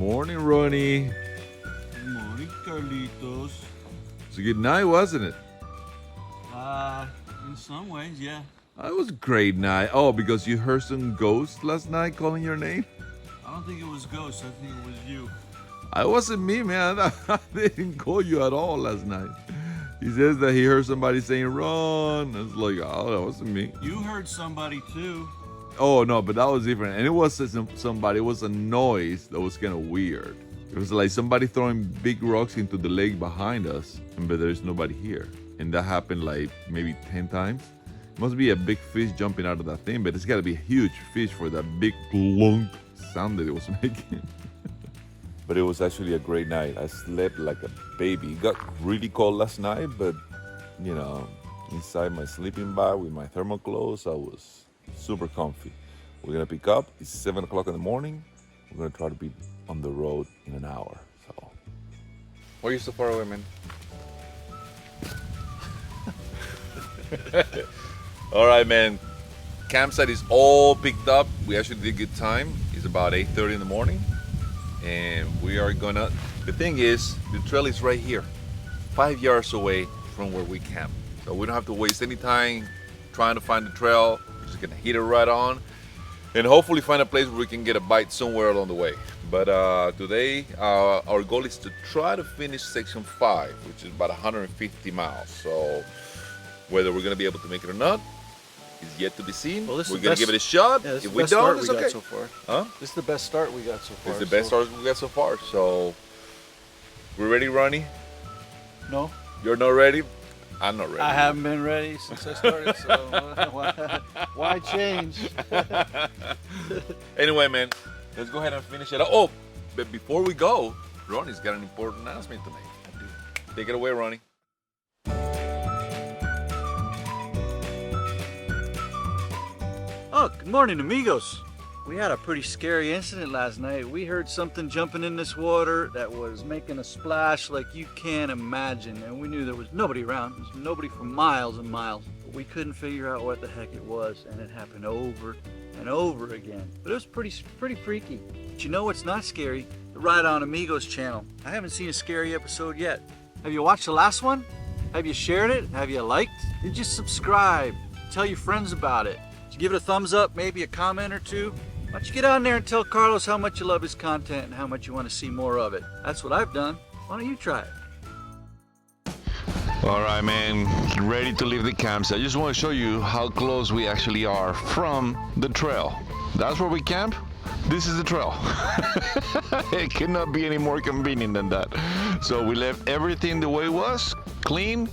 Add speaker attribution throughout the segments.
Speaker 1: morning, Ronny.
Speaker 2: Good morning, Carlitos.
Speaker 1: It's a good night, wasn't it?
Speaker 2: In some ways, yeah.
Speaker 1: It was a great night. Oh, because you heard some ghosts last night calling your name?
Speaker 2: I don't think it was ghosts. I think it was you.
Speaker 1: It wasn't me, man. I didn't call you at all last night. He says that he heard somebody saying run. I was like, oh, that wasn't me.
Speaker 2: You heard somebody too.
Speaker 1: Oh, no, but that was different. And it was somebody. It was a noise that was kind of weird. It was like somebody throwing big rocks into the lake behind us, but there's nobody here. And that happened like maybe 10 times. It must be a big fish jumping out of that thing, but it's got to be a huge fish for that big clunk sound that it was making. But it was actually a great night. I slept like a baby. It got really cold last night, but you know, inside my sleeping bag with my thermal clothes, I was super comfy. We're gonna pick up. It's 7 o'clock in the morning. We're gonna try to be on the road in an hour. So, why are you so far away, man? All right, man. Campsite is all picked up. We actually did good time. It's about 8:30 in the morning, and we are gonna. The thing is, the trail is right here, 5 yards away from where we camp. So we don't have to waste any time trying to find the trail. We're just gonna hit it right on, and hopefully find a place where we can get a bite somewhere along the way. But today, our goal is to try to finish section 5, which is about 150 miles. So whether we're gonna be able to make it or not is yet to be seen.
Speaker 3: Well,
Speaker 1: we're gonna give it a shot.
Speaker 3: Yeah,
Speaker 1: if we don't, it's okay.
Speaker 3: So far.
Speaker 1: Huh?
Speaker 3: This is the best start we got so far.
Speaker 1: It's the best start we got so far. So we're ready, Ronny?
Speaker 3: No,
Speaker 1: You're not ready? I'm not ready.
Speaker 3: I haven't been ready since I started. So why change?
Speaker 1: Anyway, man, let's go ahead and finish it up. Oh, but before we go, Ronny's got an important announcement to make. Take it away, Ronny.
Speaker 3: Oh, good morning, amigos. We had a pretty scary incident last night. We heard something jumping in this water that was making a splash like you can't imagine. And we knew there was nobody around. There was nobody for miles and miles. But we couldn't figure out what the heck it was. And it happened over and over again. But it was pretty freaky. But you know what's not scary? The Ride on Amigos channel. I haven't seen a scary episode yet. Have you watched the last one? Have you shared it? Have you liked? Did you subscribe? Tell your friends about it. Did you give it a thumbs up, maybe a comment or two? Why don't you get on there and tell Carlos how much you love his content and how much you want to see more of it. That's what I've done. Why don't you try it?
Speaker 4: All right, man, ready to leave the campsite. I just want to show you how close we actually are from the trail. That's where we camp. This is the trail. It cannot be any more convenient than that. So we left everything the way it was, clean.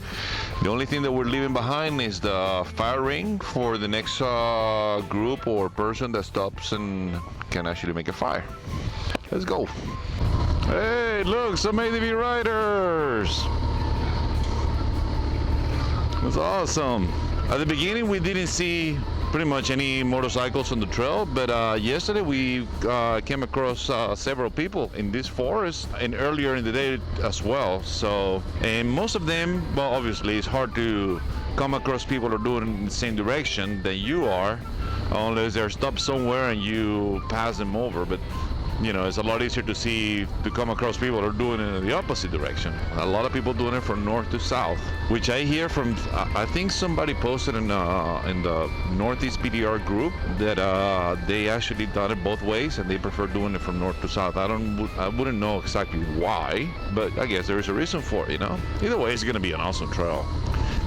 Speaker 4: The only thing that we're leaving behind is the fire ring for the next group or person that stops and can actually make a fire. Let's go. Hey, look, some ATV riders. That's awesome. At the beginning, we didn't see pretty much any motorcycles on the trail, but yesterday we came across several people in this forest and earlier in the day as well. So, and most of them, well, obviously it's hard to come across people who are doing it in the same direction than you are, unless they're stopped somewhere and you pass them over. But you know, it's a lot easier to come across people who are doing it in the opposite direction. A lot of people doing it from north to south, which I hear from, I think somebody posted in the Northeast BDR group that they actually done it both ways and they prefer doing it from north to south. I wouldn't know exactly why, but I guess there is a reason for it, you know? Either way, it's gonna be an awesome trail.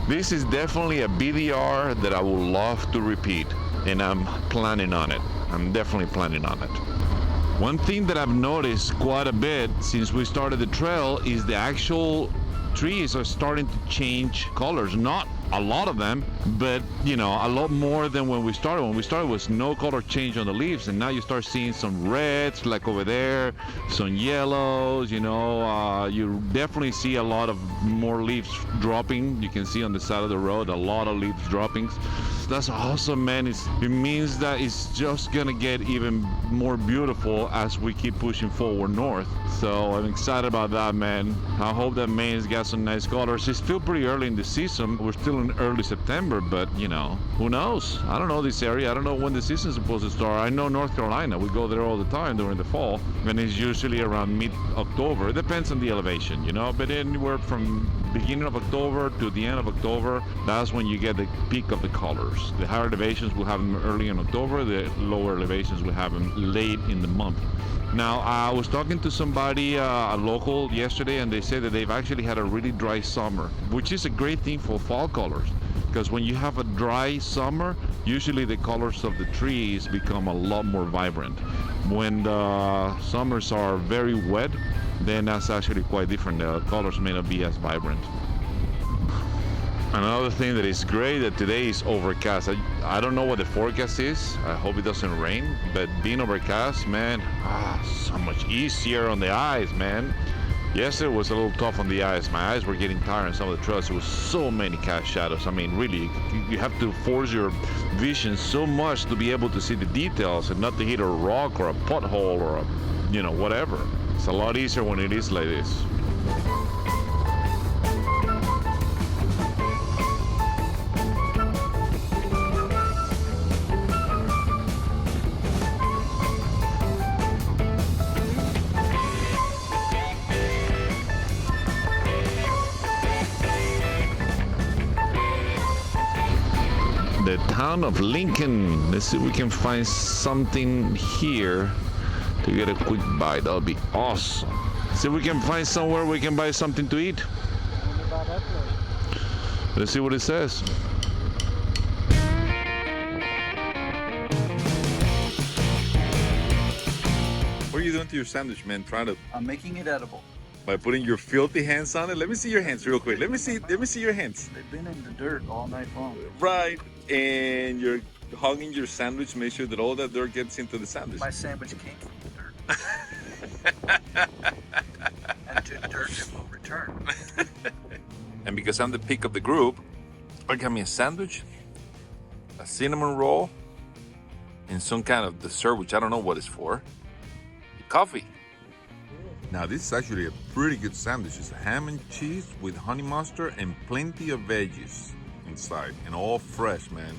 Speaker 4: This is definitely a BDR that I would love to repeat, and I'm planning on it. I'm definitely planning on it. One thing that I've noticed quite a bit since we started the trail is the actual trees are starting to change colors. Not a lot of them, but you know, a lot more than when we started. When we started was no color change on the leaves, and now you start seeing some reds like over there, some yellows, you know, you definitely see a lot of more leaves dropping. You can see on the side of the road a lot of leaves droppings. That's awesome, man. It means that it's just gonna get even more beautiful as we keep pushing forward north. So I'm excited about that, man. I hope that Maine's got some nice colors. It's still pretty early in the season. We're still still in early September, but you know, who knows? I don't know this area. I don't know when the season's supposed to start. I know North Carolina. We go there all the time during the fall, and it's usually around mid-October. It depends on the elevation, you know, but anywhere from beginning of October to the end of October, that's when you get the peak of the colors. The higher elevations will have them early in October. The lower elevations will have them late in the month. Now, I was talking to somebody, a local, yesterday, and they said that they've actually had a really dry summer, which is a great thing for fall colors. Because when you have a dry summer, usually the colors of the trees become a lot more vibrant. When the summers are very wet, then that's actually quite different. The colors may not be as vibrant. Another thing that is great that today is overcast. I don't know what the forecast is. I hope it doesn't rain, but being overcast, man, so much easier on the eyes, man. Yesterday was a little tough on the eyes. My eyes were getting tired on some of the trails. There was so many cast shadows. I mean, really, you have to force your vision so much to be able to see the details and not to hit a rock or a pothole or a, you know, whatever. It's a lot easier when it is like this. The town of Lincoln. Let's see if we can find something here to get a quick bite. That'll be awesome. See if we can find somewhere we can buy something to eat. Let's see what it says. What are you doing to your sandwich, man? Trying to...
Speaker 3: I'm making it edible.
Speaker 4: By putting your filthy hands on it? Let me see your hands real quick. Let me see your hands.
Speaker 3: They've been in the dirt all night long.
Speaker 4: Right. And you're hugging your sandwich, make sure that all that dirt gets into the sandwich.
Speaker 3: My sandwich came from the dirt. And to dirt it will return.
Speaker 4: And because I'm the pick of the group, I got me a sandwich, a cinnamon roll, and some kind of dessert, which I don't know what it's for. Coffee. Now this is actually a pretty good sandwich. It's ham and cheese with honey mustard and plenty of veggies inside, and all fresh, man.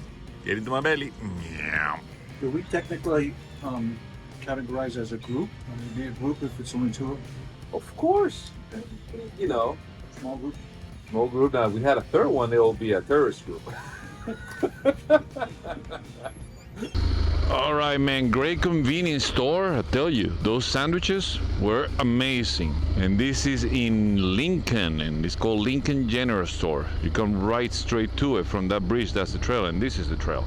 Speaker 4: Get into my belly. Yeah.
Speaker 5: Do we technically categorize as a group? I mean, be a group if it's only two?
Speaker 6: Of course. You know,
Speaker 5: Small group?
Speaker 6: small group. Now, if we had a third one, it will be a terrorist group.
Speaker 4: All right, man, great convenience store. I tell you, those sandwiches were amazing. And this is in Lincoln, and it's called Lincoln General Store. You come right straight to it from that bridge. That's the trail, and this is the trail.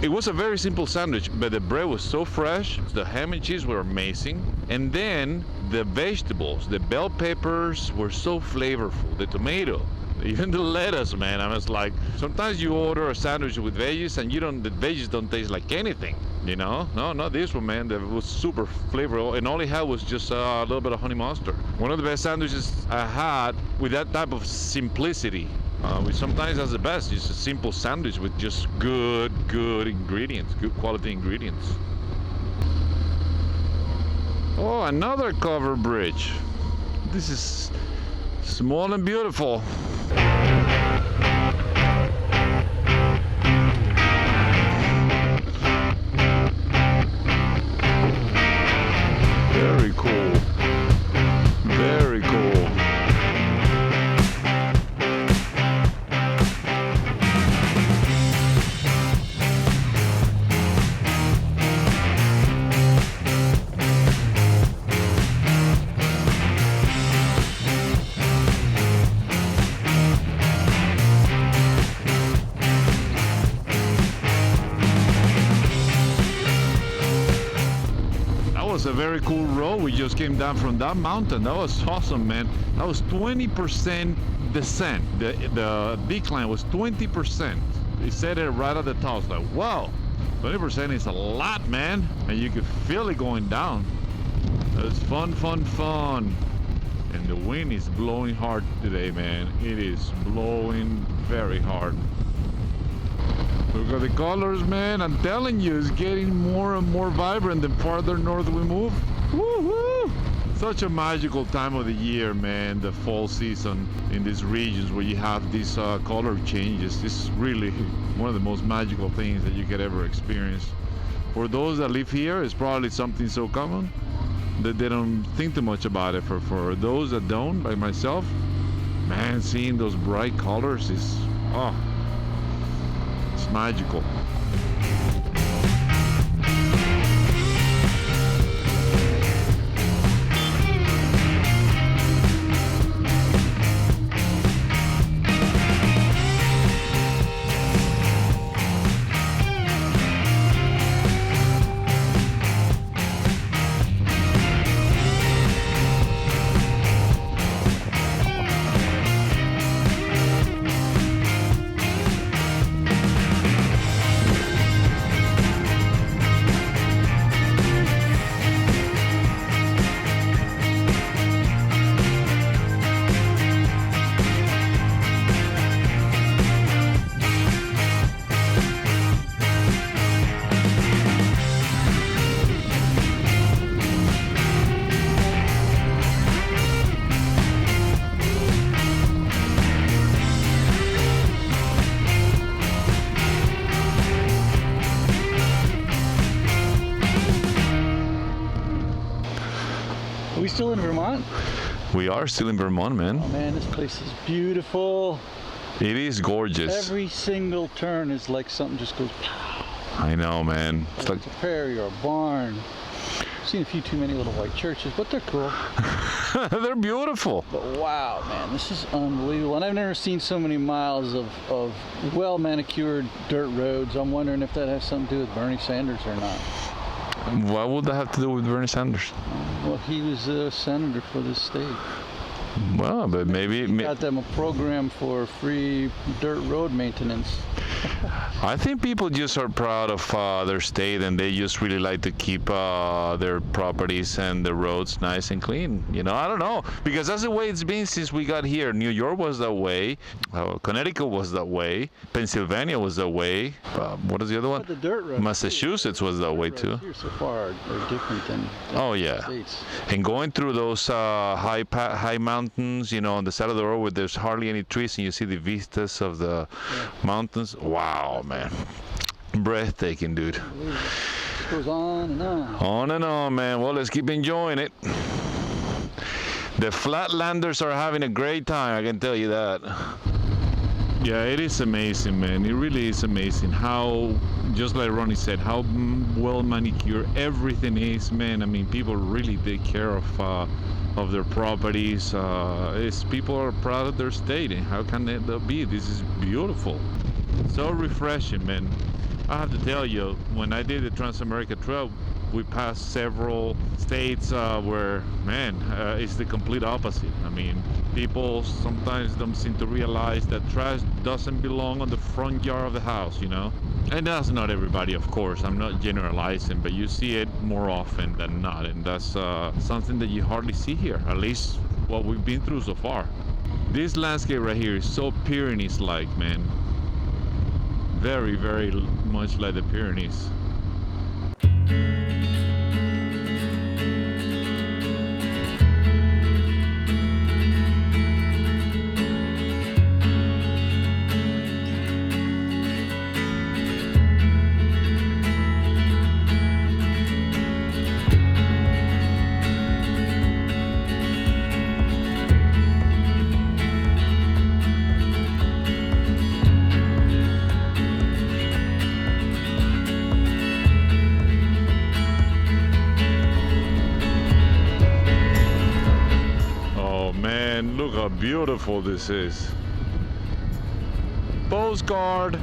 Speaker 4: It was a very simple sandwich, but the bread was so fresh. The ham and cheese were amazing. And then the vegetables, the bell peppers were so flavorful. The tomato, even the lettuce, man. I was like, sometimes you order a sandwich with veggies and the veggies don't taste like anything, you know? No, not this one, man. It was super flavorful, and all it had was just a little bit of honey mustard. One of the best sandwiches I had with that type of simplicity. Which sometimes that's the best, just a simple sandwich with just good ingredients, good quality ingredients. Oh, another covered bridge. This is small and beautiful. Very cool. Very cool. A very cool road. We just came down from that mountain. That was awesome, man. That was 20% descent. The decline was 20%. They said it right at the top. It's like, wow, 20% is a lot, man. And you could feel it going down. It's fun. And the wind is blowing hard today, man. It is blowing very hard. Look at the colors, man. I'm telling you, it's getting more and more vibrant the farther north we move. Woo-hoo! Such a magical time of the year, man, the fall season in these regions where you have these color changes. This is really one of the most magical things that you could ever experience. For those that live here, it's probably something so common that they don't think too much about it. For those that don't, like myself, man, seeing those bright colors is, oh, it's magical.
Speaker 3: Are we still in Vermont?
Speaker 4: We are still in Vermont, man.
Speaker 3: Oh man, this place is beautiful.
Speaker 4: It is gorgeous.
Speaker 3: Every single turn is like something just goes pow.
Speaker 4: I know, man. It's like
Speaker 3: It's a prairie or a barn. I've seen a few too many little white churches, but they're cool.
Speaker 4: they're beautiful.
Speaker 3: But wow, man, this is unbelievable. And I've never seen so many miles of well-manicured dirt roads. I'm wondering if that has something to do with Bernie Sanders or not.
Speaker 4: What would that have to do with Bernie Sanders?
Speaker 3: Well, he was a senator for this state.
Speaker 4: Well, but maybe
Speaker 3: Got them a program for free dirt road maintenance.
Speaker 4: I think people just are proud of their state, and they just really like to keep their properties and the roads nice and clean. You know, I don't know, because that's the way it's been since we got here. New York was that way, Connecticut was that way, Pennsylvania was that way. What is the other one?
Speaker 3: But the dirt roads,
Speaker 4: Massachusetts was that way too.
Speaker 3: Here so far are different than
Speaker 4: Oh yeah,
Speaker 3: states.
Speaker 4: and going through those high mountains, you know, on the side of the road where there's hardly any trees, and you see the vistas of the mountains. Wow, man, breathtaking, dude.
Speaker 3: It goes on and on.
Speaker 4: On and on, man. Well, let's keep enjoying it. The Flatlanders are having a great time, I can tell you that. Yeah, it is amazing, man. It really is amazing how, just like Ronnie said, how well manicured everything is, man. I mean, people really take care of their properties. People are proud of their state, and how can that be? This is beautiful. So refreshing, man. I have to tell you, when I did the Trans-America Trail, we passed several states where, man, it's the complete opposite. I mean, people sometimes don't seem to realize that trash doesn't belong on the front yard of the house, you know? And that's not everybody, of course. I'm not generalizing, but you see it more often than not. And that's something that you hardly see here, at least what we've been through so far. This landscape right here is so Pyrenees-like, man. Very, very much like the Pyrenees. Look how beautiful this is. Postcard.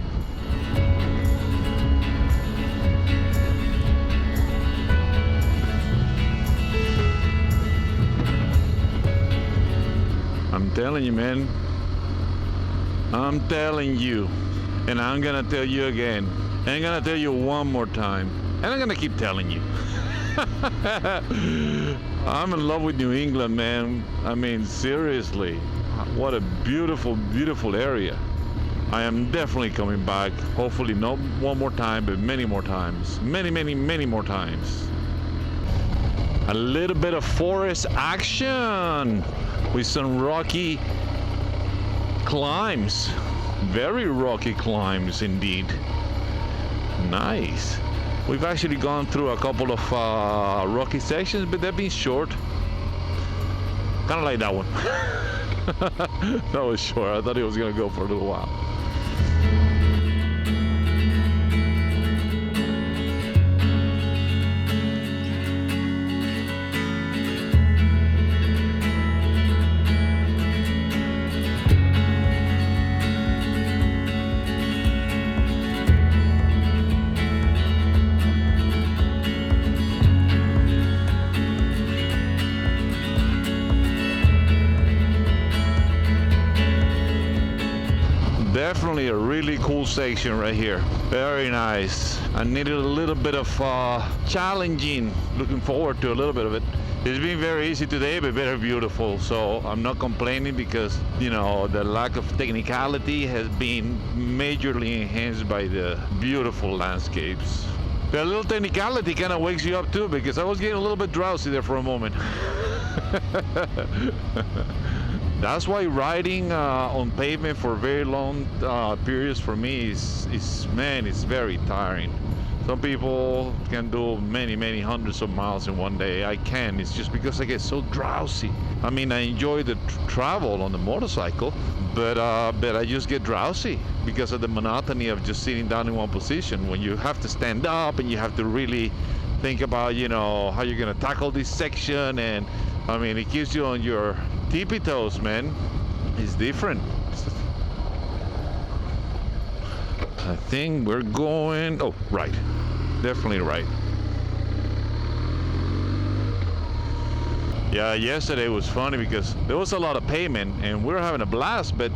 Speaker 4: I'm telling you, man. I'm telling you. And I'm gonna tell you again. And I'm gonna tell you one more time. And I'm gonna keep telling you. I'm in love with New England, man. I mean, seriously, what a beautiful, beautiful area. I am definitely coming back. Hopefully not one more time, but many more times. Many, many, many more times. a little bit of forest action with some rocky climbs. Very rocky climbs indeed. Nice. We've actually gone through a couple of rocky sections, but they've been short. Kind of like that one. That was short. I thought it was gonna go for a little while. Definitely a really cool section right here. Very nice. I needed a little bit of challenging. Looking forward to a little bit of it. It's been very easy today, but very beautiful. So I'm not complaining because, you know, the lack of technicality has been majorly enhanced by the beautiful landscapes. The little technicality kind of wakes you up too, because I was getting a little bit drowsy there for a moment. That's why riding on pavement for very long periods for me is man, it's very tiring. Some people can do many hundreds of miles in one day. I can't. It's just because I get so drowsy. I mean, I enjoy the travel on the motorcycle, but I just get drowsy because of the monotony of just sitting down in one position. When you have to stand up and you have to really think about, you know, how you're gonna tackle this section, and I mean, it keeps you on your tippy toes, man. It's different. I think we're going, oh, right. Definitely right. Yeah, yesterday was funny because there was a lot of pavement and we were having a blast, but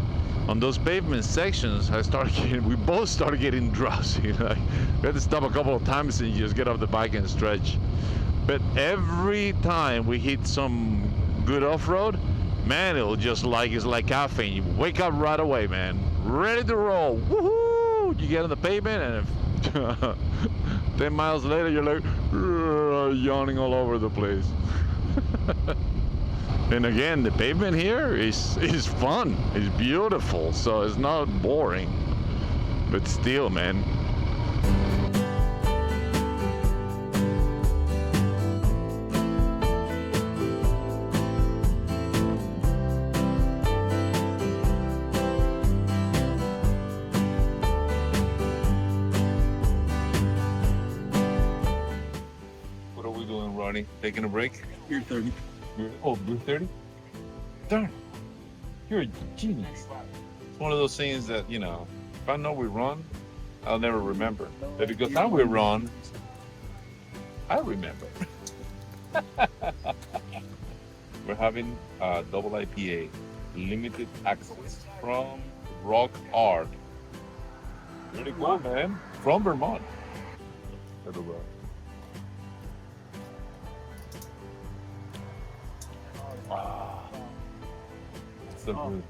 Speaker 4: on those pavement sections, we both started getting drowsy. Like, we had to stop a couple of times and just get off the bike and stretch. But every time we hit some good off-road, man, it'll just like, it's like caffeine. You wake up right away, man. Ready to roll. Woohoo! You get on the pavement and 10 miles later, you're like yawning all over the place. And again, the pavement here is fun. It's beautiful, so it's not boring. But still, man.
Speaker 6: What are we doing, Ronnie? Taking a break?
Speaker 5: You're 30.
Speaker 6: Oh, Blue 30? Darn. You're a genius. It's one of those things that, you know, if I know we run, I'll never remember. But because now we run, I remember. We're having a double IPA, limited access from Rock Art. Pretty cool, man. From Vermont. Little bro. Wow. So good.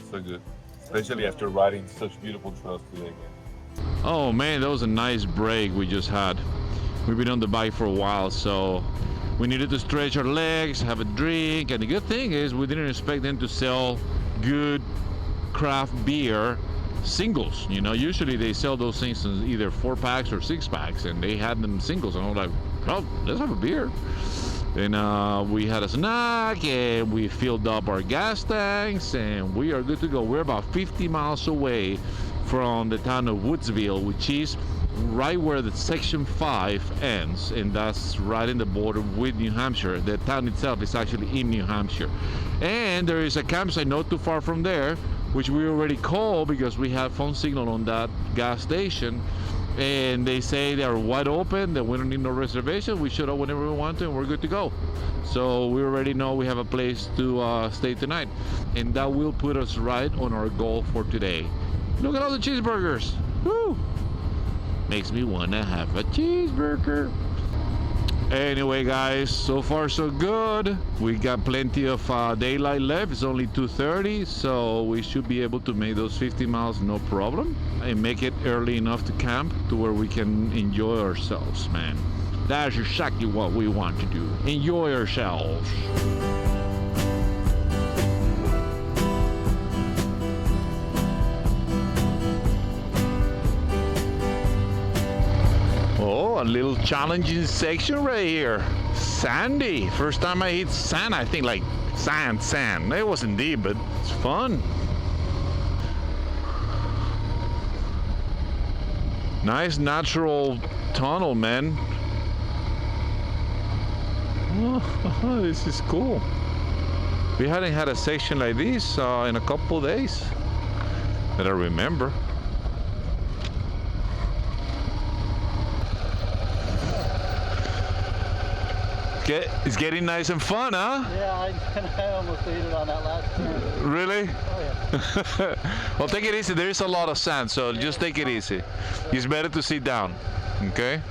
Speaker 6: So good. Especially after riding such beautiful trails today again.
Speaker 4: Oh man, that was a nice break we just had. We've been on the bike for a while, so we needed to stretch our legs, have a drink, and the good thing is we didn't expect them to sell good craft beer singles. You know, usually they sell those things in either 4-packs or 6-packs, and they had them singles, and I was like, oh, let's have a beer. And we had a snack and we filled up our gas tanks and we are good to go. We're about 50 miles away from the town of Woodsville, which is right where the Section 5 ends, and that's right in the border with New Hampshire. The town itself is actually in New Hampshire. And there is a campsite not too far from there, which we already called because we have phone signal on that gas station. And they say they are wide open, that we don't need no reservation. We show up whenever we want to and we're good to go. So we already know we have a place to stay tonight, and that will put us right on our goal for today. Look at all the cheeseburgers. Woo! Makes me want to have a cheeseburger. Anyway guys, so far so good. We got plenty of daylight left. It's only 2:30, so we should be able to make those 50 miles no problem and make it early enough to camp to where we can enjoy ourselves, man. That's exactly what we want to do. Enjoy ourselves. Oh, a little challenging section right here. Sandy. First time I hit sand, I think like sand. It wasn't deep, but it's fun. Nice natural tunnel, man. Oh, this is cool. We hadn't had a section like this in a couple of days that I remember. It's getting nice and fun, huh?
Speaker 3: Yeah, I almost ate it on that last turn.
Speaker 4: Really?
Speaker 3: Oh, yeah.
Speaker 4: Well, take it easy. There's a lot of sand, so just take it easy. It's better to sit down, okay?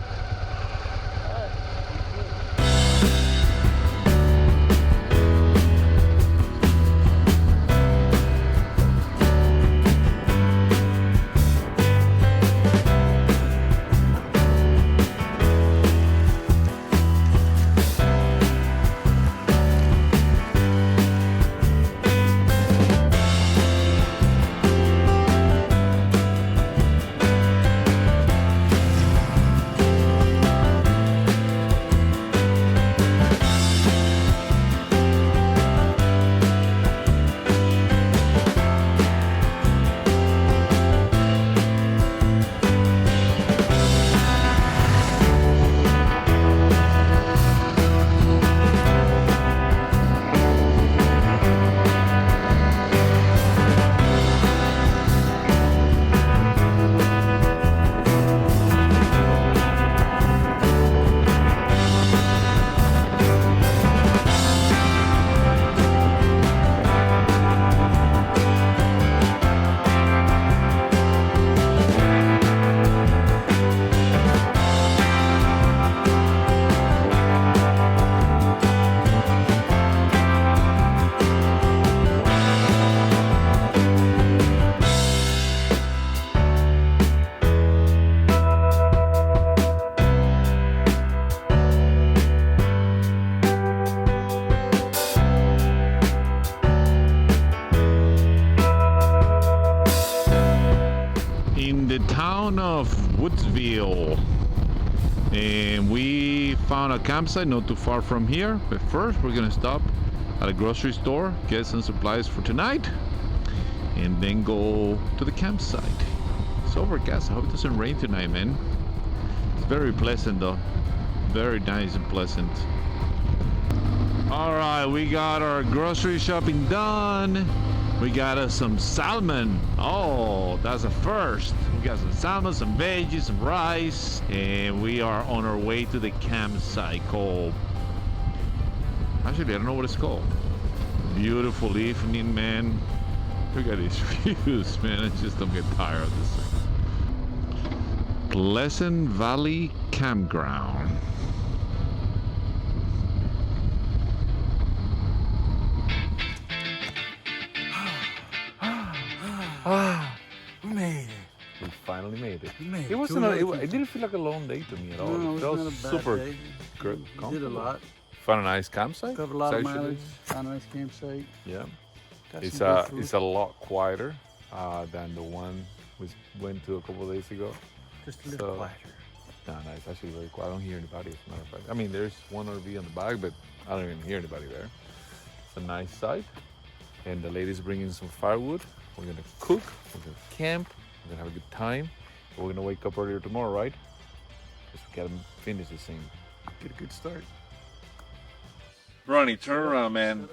Speaker 4: Woodsville, and we found a campsite not too far from here, but first we're gonna stop at a grocery store, get some supplies for tonight, and then go to the campsite. It's overcast. I hope it doesn't rain tonight, man. It's very pleasant though, very nice and pleasant. All right, we got our grocery shopping done. We got us some salmon. Oh, that's a first. We got some salmon, some veggies, some rice, and we are on our way to the campsite called, actually I don't know what it's called. Beautiful evening, man. Look at these views, man. I just don't get tired of this thing. Pleasant Valley Campground.
Speaker 3: We made it.
Speaker 6: We finally made it.
Speaker 3: We made it.
Speaker 6: It wasn't. It didn't feel like a long day to me at all.
Speaker 3: No,
Speaker 6: it
Speaker 3: it
Speaker 6: felt
Speaker 3: wasn't a bad
Speaker 6: super
Speaker 3: day.
Speaker 6: good.
Speaker 3: We did a
Speaker 6: comfortable.
Speaker 3: lot.
Speaker 6: Found a nice campsite.
Speaker 3: Covered a lot of
Speaker 6: It's actually-
Speaker 3: mileage. Found a nice campsite.
Speaker 6: Yeah,
Speaker 3: Got
Speaker 6: it's
Speaker 3: some good food.
Speaker 6: it's a lot quieter than the one we went to a couple of days ago.
Speaker 3: Just a little
Speaker 6: so-
Speaker 3: quieter.
Speaker 6: No, it's actually very quiet. I don't hear anybody. As a matter of fact, I mean, there's one RV on the back, but I don't even hear anybody there. It's a nice site, and the ladies bringing some firewood. We're gonna cook. We're gonna camp. We're gonna have a good time. But we're gonna wake up earlier tomorrow, right? Just gotta finish this thing. Get a good start. Ronny, turn around, man.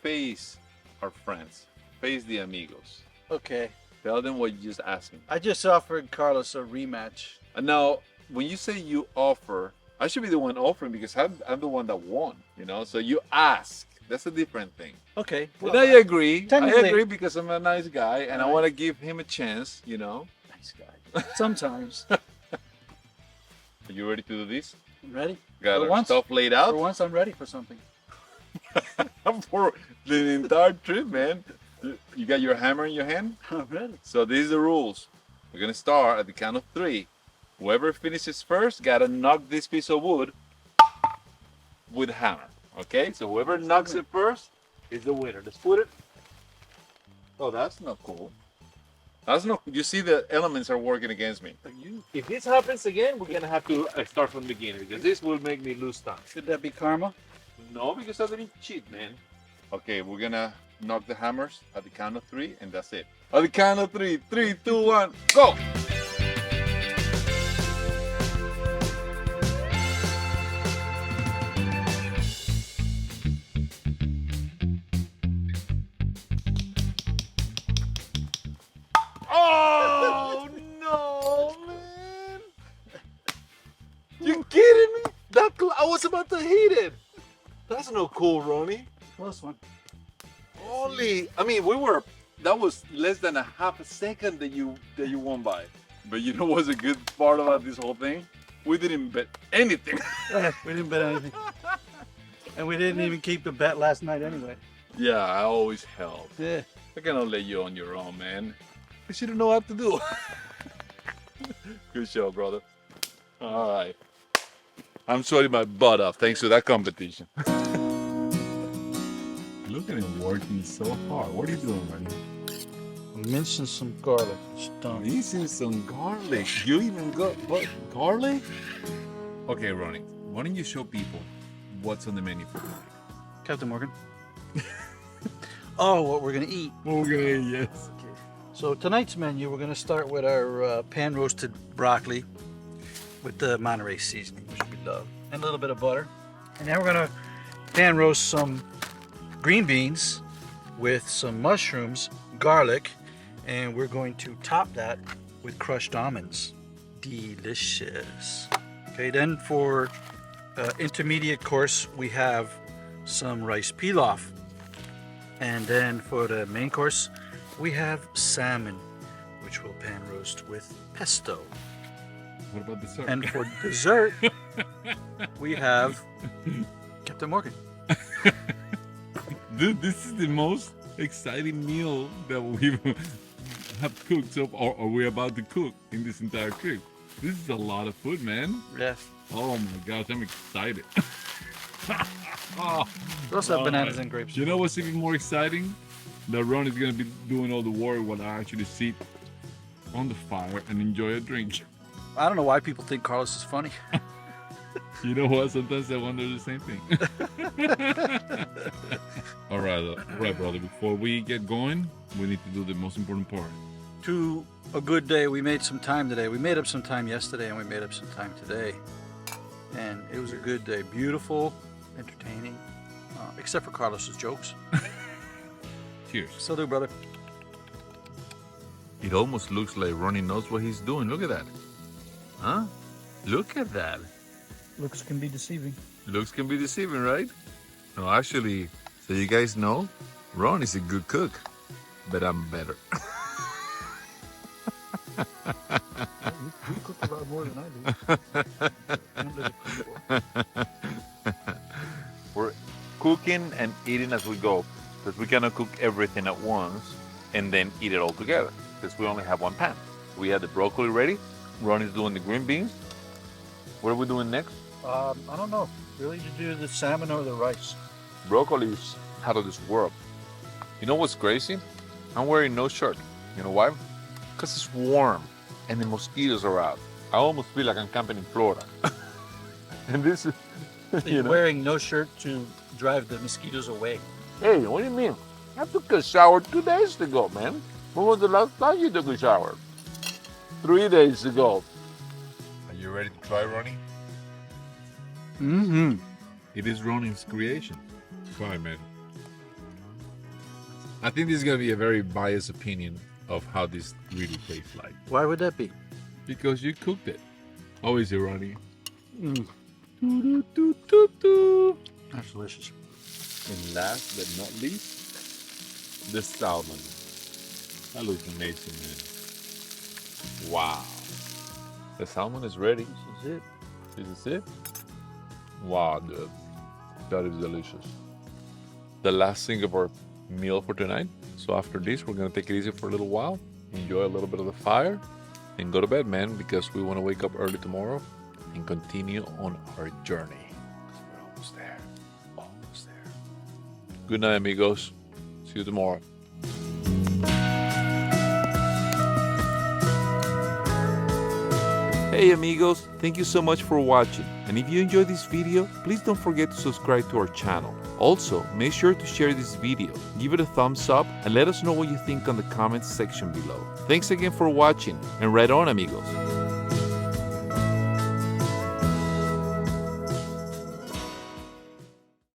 Speaker 6: Face our friends. Face the amigos.
Speaker 3: Okay.
Speaker 6: Tell them what you just asked me.
Speaker 3: I just offered Carlos a rematch.
Speaker 6: And now, when you say you offer, I should be the one offering because I'm the one that won, you know? So you ask. That's a different thing.
Speaker 3: Okay.
Speaker 6: But I agree. I
Speaker 3: technically-
Speaker 6: agree because I'm a nice guy and I want to give him a chance, you know?
Speaker 3: Nice guy. Sometimes.
Speaker 6: Are you ready to do this?
Speaker 3: I'm ready.
Speaker 6: Got
Speaker 3: For
Speaker 6: our
Speaker 3: once-
Speaker 6: stuff laid
Speaker 3: For
Speaker 6: out
Speaker 3: once, I'm ready for something.
Speaker 6: for the entire trip, man. You got your hammer in your hand?
Speaker 3: I'm ready.
Speaker 6: So these are the rules. We're going to start at the count of 3. Whoever finishes first gotta knock this piece of wood with a hammer. Okay, so whoever knocks it first is the winner. Let's put it. Oh, that's not cool. That's not. You see, the elements are working against me. If this happens again, we're gonna have to start from the beginning because this will make me lose time.
Speaker 3: Could that be karma?
Speaker 6: No, because I didn't cheat, man. Okay, we're gonna knock the hammers at the count of 3, and that's it. At the count of 3, 3, 2, 1, go! Oh no, man! You kidding me? I was about to hit it. That's no cool, Ronnie.
Speaker 3: Close one.
Speaker 6: Holy! I mean, that was less than a half a second that you won by. But you know what's a good part about this whole thing? We didn't bet anything.
Speaker 3: We didn't bet anything. And we didn't even keep the bet last night anyway.
Speaker 6: Yeah, I always help.
Speaker 3: Yeah.
Speaker 6: I cannot let you on your own, man. I shouldn't know what to do. Good show, brother. All right. I'm sweating my butt off thanks to that competition. Look at him working so hard. What are you doing, man?
Speaker 3: I'm mincing some garlic. It's done.
Speaker 6: Missing some garlic. You even got what? Garlic? Okay, Ronnie. Why don't you show people what's on the menu for tonight?
Speaker 3: Captain Morgan. Oh, what we're gonna eat.
Speaker 6: Okay, yes.
Speaker 3: So tonight's menu, we're gonna start with our pan roasted broccoli with the Monterey seasoning, which we love, and a little bit of butter. And then we're gonna pan roast some green beans with some mushrooms, garlic, and we're going to top that with crushed almonds. Delicious. Okay, then for intermediate course, we have some rice pilaf. And then for the main course, we have salmon, which we'll pan roast with pesto.
Speaker 6: What about dessert?
Speaker 3: And for dessert, we have Captain Morgan.
Speaker 6: Dude, this is the most exciting meal that we have cooked so far, or we're about to cook in this entire trip. This is a lot of food, man.
Speaker 3: Yes.
Speaker 6: Oh my gosh, I'm excited. Oh,
Speaker 3: We also have
Speaker 6: all
Speaker 3: bananas
Speaker 6: right.
Speaker 3: and grapes.
Speaker 6: You know what's even more exciting? That Ron is gonna be doing all the work while I actually sit on the fire and enjoy a drink.
Speaker 3: I don't know why people think Carlos is funny.
Speaker 6: You know what? Sometimes I wonder the same thing. all right, brother. Before we get going, we need to do the most important part.
Speaker 3: To a good day, we made some time today. We made up some time yesterday and we made up some time today. And it was a good day. Beautiful, entertaining, except for Carlos's jokes.
Speaker 6: Cheers.
Speaker 3: So do, brother.
Speaker 1: It almost looks like Ronnie knows what he's doing. Look at that. Huh? Look at that.
Speaker 3: Looks can be deceiving.
Speaker 1: Looks can be deceiving, right? No, actually, so you guys know, Ron is a good cook, but I'm better.
Speaker 3: You cook a lot more than I do.
Speaker 6: We're cooking and eating as we go, because we cannot cook everything at once and then eat it all together, because we only have one pan. We have the broccoli ready. Ron is doing the green beans. What are we doing next?
Speaker 3: I don't know. Really, to do the salmon or the rice?
Speaker 6: Broccoli is out of this world. You know what's crazy? I'm wearing no shirt. You know why? Because it's warm and the mosquitoes are out. I almost feel like I'm camping in Florida. And this is,
Speaker 3: You're wearing no shirt to drive the mosquitoes away.
Speaker 6: Hey, what do you mean? I took a shower 2 days ago, man. When was the last time you took a shower? 3 days ago. Are you ready to try, Ronnie?
Speaker 3: Mm-hmm.
Speaker 6: It is Ronnie's creation. Try, man. I think this is going to be a very biased opinion of how this really tastes like.
Speaker 3: Why would that be?
Speaker 6: Because you cooked it. How is it, Ronnie?
Speaker 3: Mm.
Speaker 6: Doo-doo-doo-doo-doo.
Speaker 3: That's delicious.
Speaker 6: And last but not least, the salmon. That looks amazing, man. Wow. The salmon is ready.
Speaker 3: This is it.
Speaker 6: This is it? Wow, dude. That is delicious. The last thing of our meal for tonight. So after this, we're going to take it easy for a little while. Enjoy a little bit of the fire. and go to bed, man, because we want to wake up early tomorrow and continue on our journey. We're almost there. Almost there. Good night, amigos. See you tomorrow.
Speaker 7: Hey amigos, thank you so much for watching, and if you enjoyed this video, please don't forget to subscribe to our channel. Also, make sure to share this video, give it a thumbs up, and let us know what you think on the comments section below. Thanks again for watching, and right on amigos!